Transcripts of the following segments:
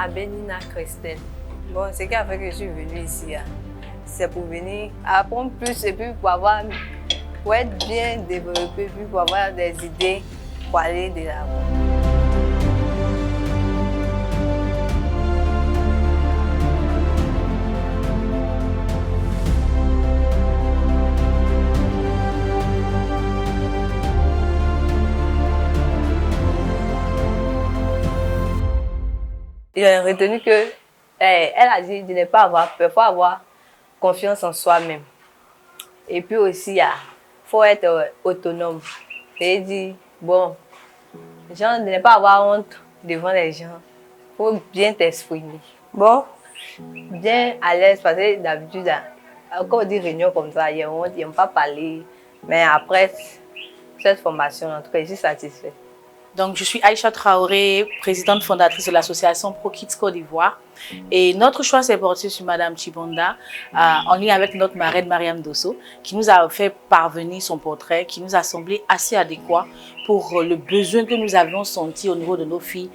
Abenina Christelle. Bon, ce qui a fait que je suis venue ici, c'est pour venir apprendre plus et puis pour être bien développé, puis pour avoir des idées pour aller de l'avant. J'ai retenu que elle a dit de ne pas avoir peur, il faut avoir confiance en soi-même. Et puis aussi, il faut être autonome. C'est dire, bon, genre, de ne pas avoir honte devant les gens. Il faut bien t'exprimer. Bon, bien à l'aise, parce que d'habitude, quand on dit réunion comme ça, il y a honte, ils n'aiment pas parler. Mais après cette formation, en tout cas, je suis satisfaite. Donc, je suis Aïcha Traoré, présidente fondatrice de l'association Pro Kids Côte d'Ivoire. Et notre choix s'est porté sur Madame Chibonda, en lien avec notre marraine Mariam Dosso, qui nous a fait parvenir son portrait, qui nous a semblé assez adéquat pour le besoin que nous avions senti au niveau de nos filles,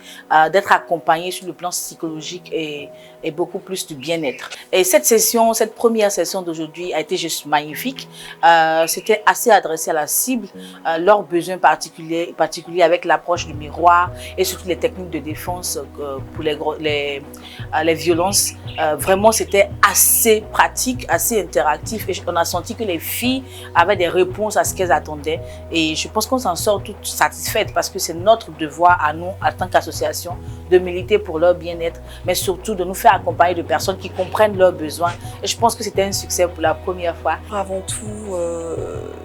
d'être accompagnées sur le plan psychologique et beaucoup plus du bien-être. Et cette première session d'aujourd'hui a été juste magnifique. C'était assez adressé à la cible, leurs besoins particuliers avec l'approche du miroir et surtout les techniques de défense pour les violences. Vraiment, c'était assez pratique, assez interactif et on a senti que les filles avaient des réponses à ce qu'elles attendaient et je pense qu'on s'en sort toutes satisfaites parce que c'est notre devoir à nous, en tant qu'association, de militer pour leur bien-être, mais surtout de nous faire accompagner de personnes qui comprennent leurs besoins et je pense que c'était un succès pour la première fois. Avant tout,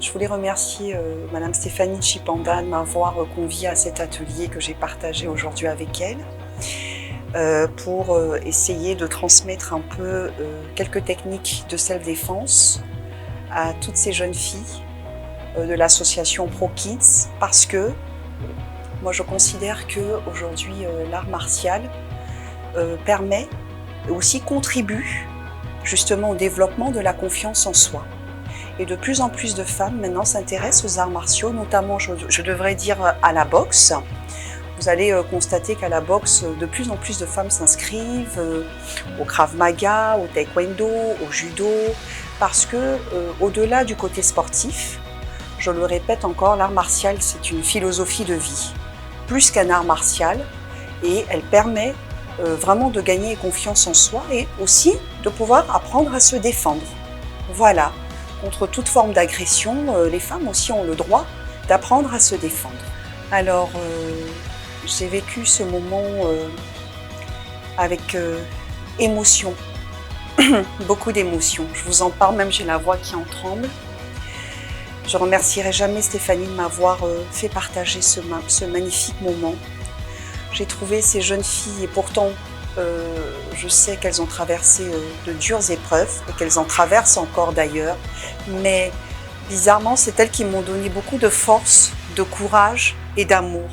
je voulais remercier Madame Stéphanie Chipanda de m'avoir conviée à cet atelier que j'ai partagé aujourd'hui avec elle. Pour essayer de transmettre un peu quelques techniques de self-défense à toutes ces jeunes filles de l'association Pro Kids parce que moi je considère qu'aujourd'hui l'art martial permet et aussi contribue justement au développement de la confiance en soi. Et de plus en plus de femmes maintenant s'intéressent aux arts martiaux, notamment je devrais dire à la boxe. Vous allez constater qu'à la boxe, de plus en plus de femmes s'inscrivent au Krav Maga, au Taekwondo, au Judo, parce que au-delà du côté sportif, je le répète encore, l'art martial c'est une philosophie de vie, plus qu'un art martial, et elle permet vraiment de gagner confiance en soi et aussi de pouvoir apprendre à se défendre. Voilà, contre toute forme d'agression, les femmes aussi ont le droit d'apprendre à se défendre. Alors, j'ai vécu ce moment avec émotion, beaucoup d'émotion. Je vous en parle, même j'ai la voix qui en tremble. Je ne remercierai jamais Stéphanie de m'avoir fait partager ce magnifique moment. J'ai trouvé ces jeunes filles, et pourtant je sais qu'elles ont traversé de dures épreuves, et qu'elles en traversent encore d'ailleurs, mais bizarrement, c'est elles qui m'ont donné beaucoup de force, de courage et d'amour.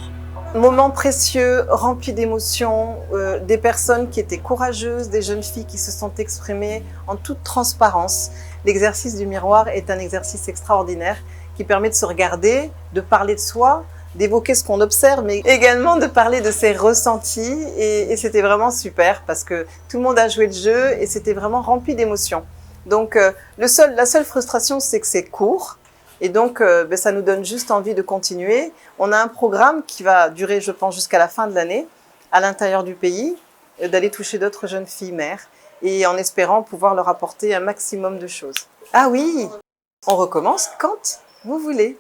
Moment précieux, rempli d'émotions, des personnes qui étaient courageuses, des jeunes filles qui se sont exprimées en toute transparence. L'exercice du miroir est un exercice extraordinaire qui permet de se regarder, de parler de soi, d'évoquer ce qu'on observe, mais également de parler de ses ressentis. Et c'était vraiment super parce que tout le monde a joué le jeu et c'était vraiment rempli d'émotions. Donc la seule frustration, c'est que c'est court. Et donc, ça nous donne juste envie de continuer. On a un programme qui va durer, je pense, jusqu'à la fin de l'année, à l'intérieur du pays, d'aller toucher d'autres jeunes filles mères, et en espérant pouvoir leur apporter un maximum de choses. Ah oui, on recommence quand vous voulez.